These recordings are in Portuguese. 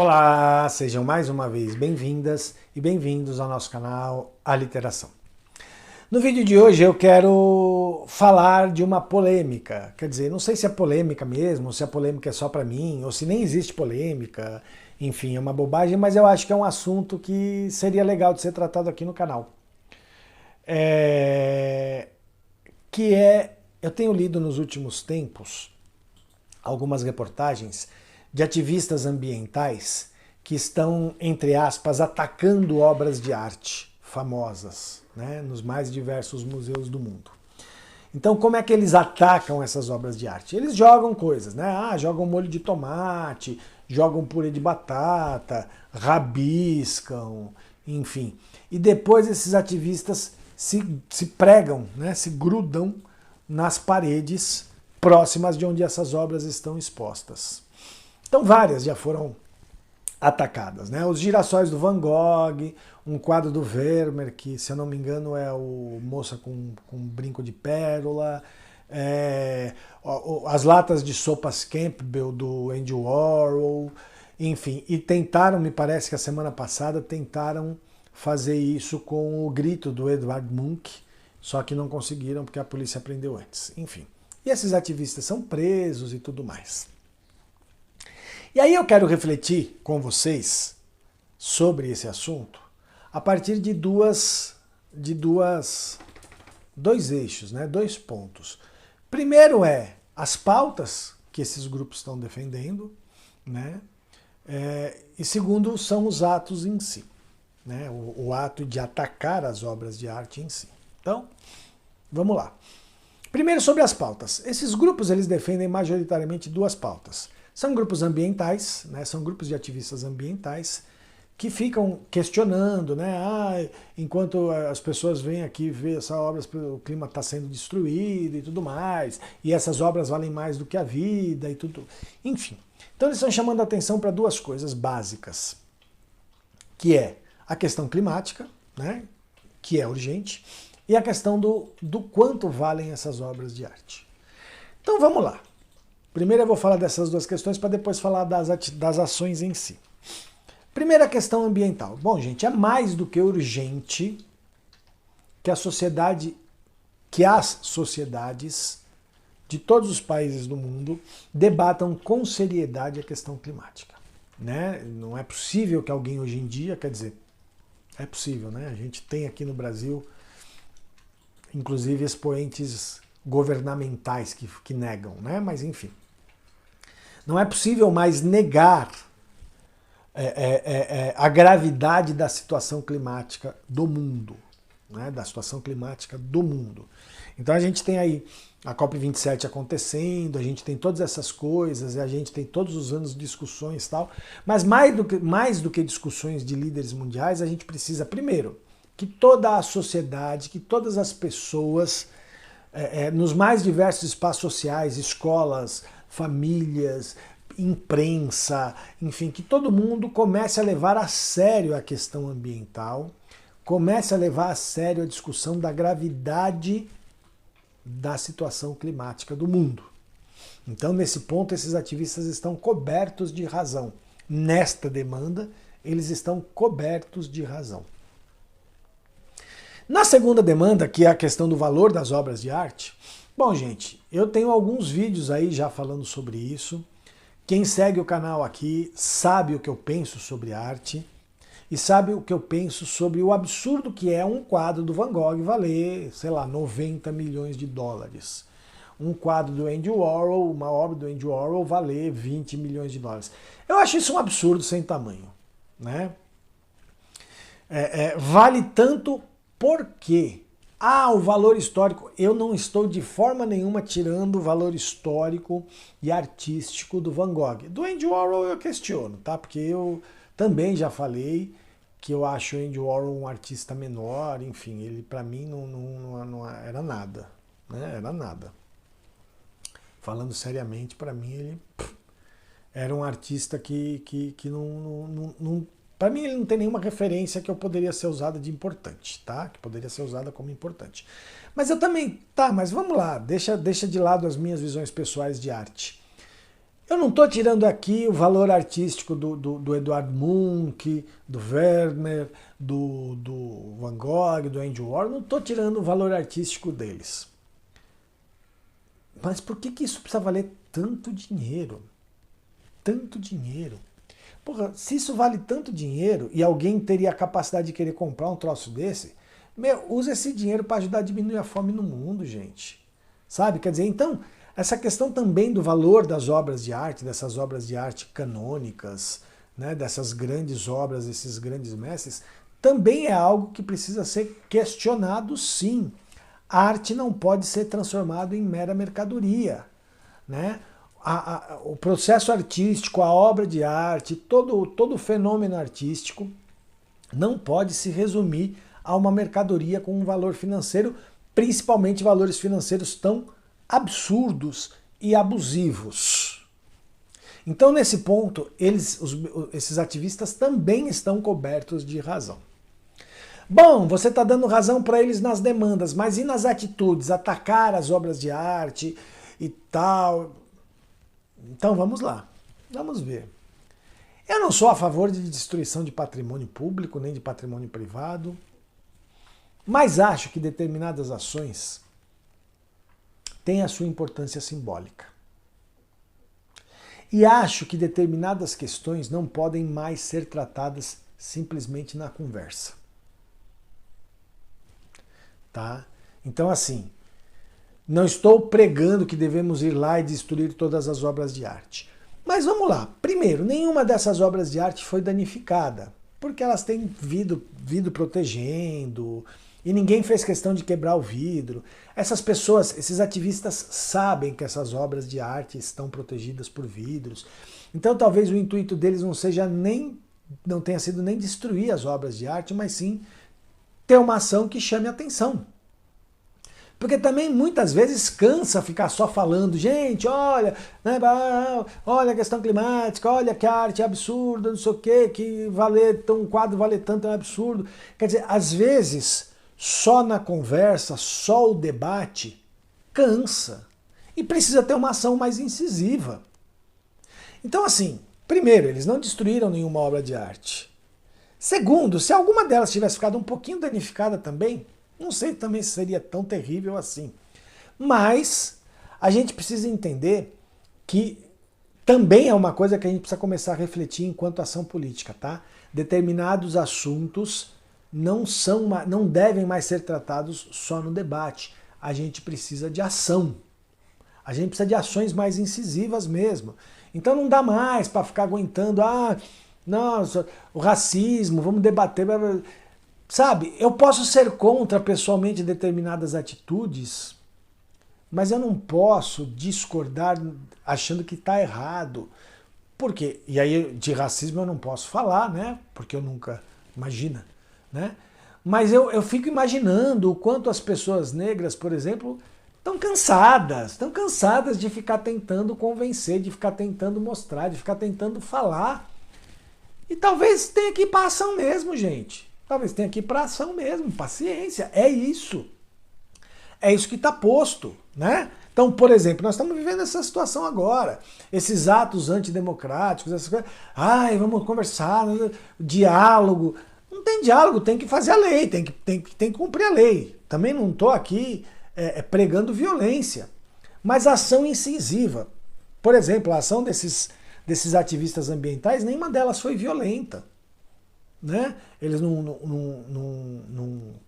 Olá, sejam mais uma vez bem-vindas e bem-vindos ao nosso canal Aliteração. No vídeo de hoje eu quero falar de uma polêmica, quer dizer, não sei se é polêmica mesmo, se a polêmica é só para mim, ou se nem existe polêmica, enfim, é uma bobagem, mas eu acho que é um assunto que seria legal de ser tratado aqui no canal. Eu tenho lido nos últimos tempos algumas reportagens de ativistas ambientais que estão, entre aspas, atacando obras de arte famosas, né, nos mais diversos museus do mundo. Então, como é que eles atacam essas obras de arte? Eles jogam coisas, né? Jogam molho de tomate, jogam purê de batata, rabiscam, enfim. E depois esses ativistas se pregam, né, se grudam nas paredes próximas de onde essas obras estão expostas. Então várias já foram atacadas, né? Os girassóis do Van Gogh, um quadro do Vermeer, que se eu não me engano é o Moça com um brinco de pérola, as latas de sopas Campbell do Andy Warhol, enfim. E tentaram, me parece que a semana passada, tentaram fazer isso com o Grito do Edvard Munch, só que não conseguiram porque a polícia prendeu antes. Enfim. E esses ativistas são presos e tudo mais. E aí eu quero refletir com vocês sobre esse assunto a partir de dois eixos, né? Dois pontos. Primeiro é as pautas que esses grupos estão defendendo, né? E segundo são os atos em si, né? O ato de atacar as obras de arte em si. Então, vamos lá. Primeiro sobre as pautas. Esses grupos eles defendem majoritariamente duas pautas. São grupos ambientais, né? São grupos de ativistas ambientais que ficam questionando, né? Enquanto as pessoas vêm aqui ver essas obras, o clima está sendo destruído e tudo mais, e essas obras valem mais do que a vida e tudo. Enfim. Então eles estão chamando a atenção para duas coisas básicas, que é a questão climática, né? Que é urgente, e a questão do quanto valem essas obras de arte. Então vamos lá. Primeiro eu vou falar dessas duas questões para depois falar das ações em si. Primeira questão ambiental. Bom, gente, é mais do que urgente que as sociedades de todos os países do mundo debatam com seriedade a questão climática, né? Não é possível que alguém hoje em dia, quer dizer, é possível, né? A gente tem aqui no Brasil, inclusive, expoentes governamentais que negam, né? Mas enfim. Não é possível mais negar a gravidade da situação climática do mundo, né? Da situação climática do mundo. Então a gente tem aí a COP27 acontecendo, a gente tem todas essas coisas, a gente tem todos os anos discussões e tal, mas mais do que discussões de líderes mundiais, a gente precisa, primeiro, que toda a sociedade, que todas as pessoas, nos mais diversos espaços sociais, escolas, famílias, imprensa, enfim, que todo mundo comece a levar a sério a questão ambiental, comece a levar a sério a discussão da gravidade da situação climática do mundo. Então, nesse ponto, esses ativistas estão cobertos de razão. Nesta demanda, eles estão cobertos de razão. Na segunda demanda, que é a questão do valor das obras de arte, bom, gente, eu tenho alguns vídeos aí já falando sobre isso. Quem segue o canal aqui sabe o que eu penso sobre arte e sabe o que eu penso sobre o absurdo que é um quadro do Van Gogh valer, sei lá, 90 milhões de dólares. Um quadro do Andy Warhol, uma obra do Andy Warhol valer 20 milhões de dólares. Eu acho isso um absurdo sem tamanho, né? Vale tanto porque o valor histórico, eu não estou de forma nenhuma tirando o valor histórico e artístico do Van Gogh. Do Andy Warhol eu questiono, tá? Porque eu também já falei que eu acho o Andy Warhol um artista menor, enfim, ele para mim não era nada, né? Era nada. Falando seriamente, para mim ele era um artista que não para mim ele não tem nenhuma referência que eu poderia ser usada de importante, tá? Que poderia ser usada como importante. Mas eu também, mas vamos lá, deixa de lado as minhas visões pessoais de arte. Eu não estou tirando aqui o valor artístico do Edvard Munch, do Vermeer, do Van Gogh, do Andy Warhol, não estou tirando o valor artístico deles. Mas por que isso precisa valer tanto dinheiro? Tanto dinheiro. Porra, se isso vale tanto dinheiro e alguém teria a capacidade de querer comprar um troço desse, usa esse dinheiro para ajudar a diminuir a fome no mundo, gente. Sabe? Quer dizer, então, essa questão também do valor das obras de arte, dessas obras de arte canônicas, né, dessas grandes obras, desses grandes mestres, também é algo que precisa ser questionado, sim. A arte não pode ser transformada em mera mercadoria, né? O processo artístico, a obra de arte, todo fenômeno artístico não pode se resumir a uma mercadoria com um valor financeiro, principalmente valores financeiros tão absurdos e abusivos. Então, nesse ponto, esses ativistas também estão cobertos de razão. Bom, você está dando razão para eles nas demandas, mas e nas atitudes? Atacar as obras de arte e tal. Então vamos lá, vamos ver. Eu não sou a favor de destruição de patrimônio público, nem de patrimônio privado, mas acho que determinadas ações têm a sua importância simbólica. E acho que determinadas questões não podem mais ser tratadas simplesmente na conversa. Tá? Então, assim, não estou pregando que devemos ir lá e destruir todas as obras de arte. Mas vamos lá. Primeiro, nenhuma dessas obras de arte foi danificada, porque elas têm vidro protegendo, e ninguém fez questão de quebrar o vidro. Essas pessoas, esses ativistas sabem que essas obras de arte estão protegidas por vidros. Então talvez o intuito deles não tenha sido nem destruir as obras de arte, mas sim ter uma ação que chame atenção. Porque também muitas vezes cansa ficar só falando, gente, olha, né, olha a questão climática, olha que a arte é absurda, não sei o quê, que um quadro valer tanto é um absurdo. Quer dizer, às vezes, só na conversa, só o debate, cansa. E precisa ter uma ação mais incisiva. Então, assim, primeiro, eles não destruíram nenhuma obra de arte. Segundo, se alguma delas tivesse ficado um pouquinho danificada também, não sei também se seria tão terrível assim. Mas a gente precisa entender que também é uma coisa que a gente precisa começar a refletir enquanto ação política, tá? Determinados assuntos não devem mais ser tratados só no debate. A gente precisa de ação. A gente precisa de ações mais incisivas mesmo. Então não dá mais para ficar aguentando, nossa, o racismo, vamos debater. Sabe, eu posso ser contra pessoalmente determinadas atitudes, mas eu não posso discordar achando que está errado. Por quê? E aí de racismo eu não posso falar, né? Porque eu nunca, imagina, né? Mas eu fico imaginando o quanto as pessoas negras, por exemplo, estão cansadas de ficar tentando convencer, de ficar tentando mostrar, de ficar tentando falar. E talvez tenha que ir para ação mesmo, gente. Talvez tenha que ir para ação mesmo, paciência, é isso. É isso que está posto, né? Então, por exemplo, nós estamos vivendo essa situação agora. Esses atos antidemocráticos, essas coisas. Vamos conversar, diálogo. Não tem diálogo, tem que fazer a lei, tem que cumprir a lei. Também não estou aqui pregando violência, mas ação incisiva. Por exemplo, a ação desses ativistas ambientais, nenhuma delas foi violenta. Né? Eles não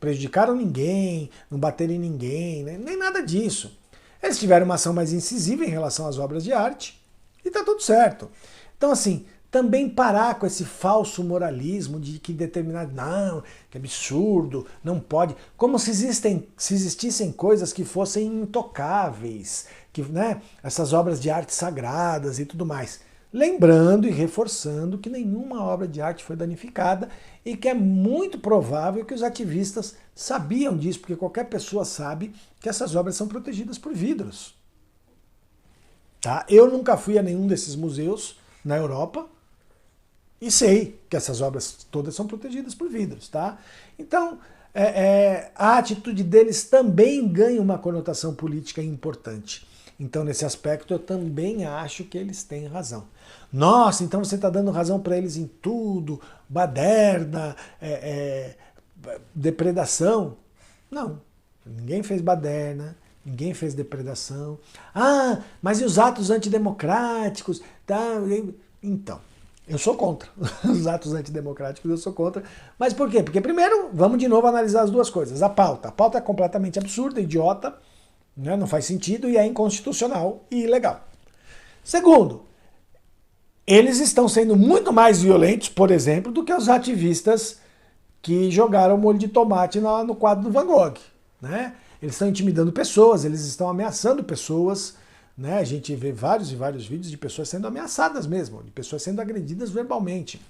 prejudicaram ninguém, não bateram em ninguém, né? Nem nada disso. Eles tiveram uma ação mais incisiva em relação às obras de arte e está tudo certo. Então, assim, também parar com esse falso moralismo de que determinado, não, que absurdo, não pode, como se existissem coisas que fossem intocáveis, que, né, essas obras de arte sagradas e tudo mais. Lembrando e reforçando que nenhuma obra de arte foi danificada e que é muito provável que os ativistas sabiam disso, porque qualquer pessoa sabe que essas obras são protegidas por vidros. Tá? Eu nunca fui a nenhum desses museus na Europa e sei que essas obras todas são protegidas por vidros. Tá? Então, a atitude deles também ganha uma conotação política importante. Então, nesse aspecto, eu também acho que eles têm razão. Nossa, então você está dando razão para eles em tudo, baderna, depredação. Não, ninguém fez baderna, ninguém fez depredação. Ah, mas e os atos antidemocráticos? Tá? Então, eu sou contra. Os atos antidemocráticos eu sou contra. Mas por quê? Porque primeiro, vamos de novo analisar as duas coisas. A pauta. A pauta é completamente absurda, idiota, né? Não faz sentido e é inconstitucional e ilegal. Segundo, eles estão sendo muito mais violentos, por exemplo, do que os ativistas que jogaram molho de tomate no quadro do Van Gogh, né? Eles estão intimidando pessoas, eles estão ameaçando pessoas, né? A gente vê vários e vários vídeos de pessoas sendo ameaçadas mesmo, de pessoas sendo agredidas verbalmente,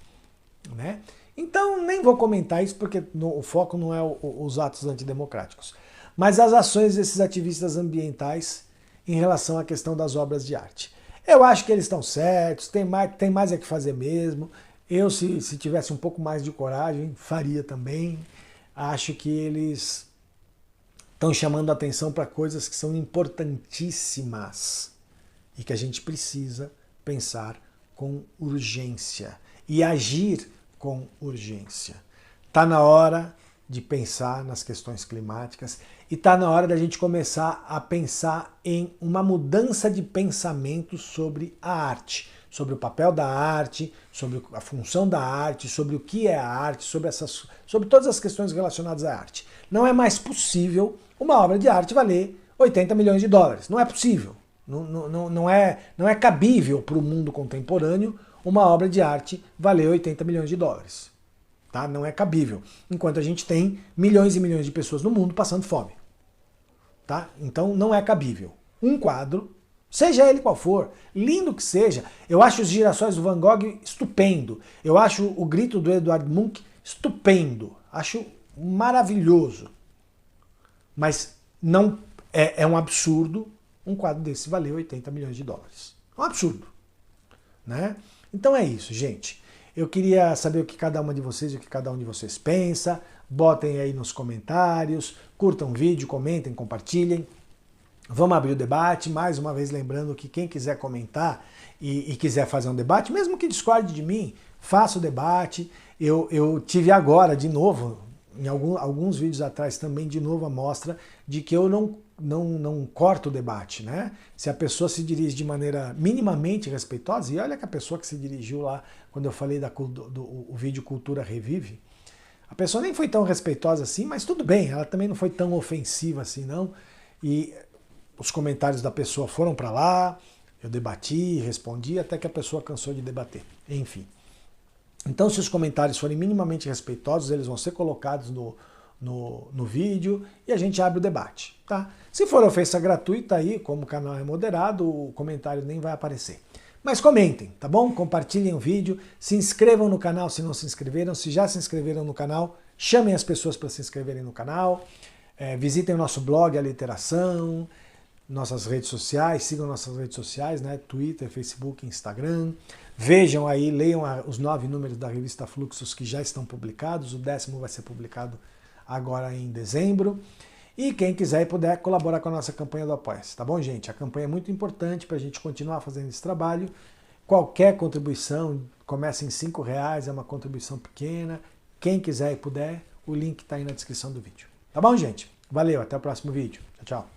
né? Então, nem vou comentar isso porque o foco não é os atos antidemocráticos, mas as ações desses ativistas ambientais em relação à questão das obras de arte. Eu acho que eles estão certos, tem mais é que fazer mesmo. Eu, se tivesse um pouco mais de coragem, faria também. Acho que eles estão chamando a atenção para coisas que são importantíssimas e que a gente precisa pensar com urgência e agir com urgência. Está na hora de pensar nas questões climáticas e está na hora da gente começar a pensar em uma mudança de pensamento sobre a arte, sobre o papel da arte, sobre a função da arte, sobre o que é a arte, sobre todas as questões relacionadas à arte. Não é mais possível uma obra de arte valer 80 milhões de dólares. Não é possível. Não é cabível para o mundo contemporâneo uma obra de arte valer 80 milhões de dólares. Tá? Não é cabível. Enquanto a gente tem milhões e milhões de pessoas no mundo passando fome. Tá? Então não é cabível. Um quadro, seja ele qual for, lindo que seja, eu acho os girassóis do Van Gogh estupendo. Eu acho o grito do Edvard Munch estupendo. Acho maravilhoso. Mas não é um absurdo um quadro desse valer 80 milhões de dólares. É um absurdo. Né? Então é isso, gente. Eu queria saber o que cada uma de vocês, o que cada um de vocês pensa. Botem aí nos comentários, curtam o vídeo, comentem, compartilhem. Vamos abrir o debate, mais uma vez lembrando que quem quiser comentar e quiser fazer um debate, mesmo que discorde de mim, faça o debate. Eu tive agora, de novo, em alguns vídeos atrás também, de novo a mostra de que eu não corto o debate, né? Se a pessoa se dirige de maneira minimamente respeitosa, e olha que a pessoa que se dirigiu lá, quando eu falei do vídeo Cultura Revive, a pessoa nem foi tão respeitosa assim, mas tudo bem, ela também não foi tão ofensiva assim, não. E os comentários da pessoa foram para lá, eu debati, respondi, até que a pessoa cansou de debater. Enfim. Então, se os comentários forem minimamente respeitosos, eles vão ser colocados no vídeo e a gente abre o debate, tá? Se for ofensa gratuita aí, como o canal é moderado, o comentário nem vai aparecer. Mas comentem, tá bom? Compartilhem o vídeo, se inscrevam no canal se não se inscreveram, se já se inscreveram no canal, chamem as pessoas para se inscreverem no canal, visitem o nosso blog, A Literação, nossas redes sociais, sigam nossas redes sociais, né? Twitter, Facebook, Instagram. Vejam aí, leiam os 9 números da revista Fluxos que já estão publicados, o 10º vai ser publicado agora em dezembro. E quem quiser e puder colaborar com a nossa campanha do Apoia-se, tá bom, gente? A campanha é muito importante para a gente continuar fazendo esse trabalho. Qualquer contribuição, começa em R$5, é uma contribuição pequena. Quem quiser e puder, o link está aí na descrição do vídeo. Tá bom, gente? Valeu, até o próximo vídeo. Tchau, tchau.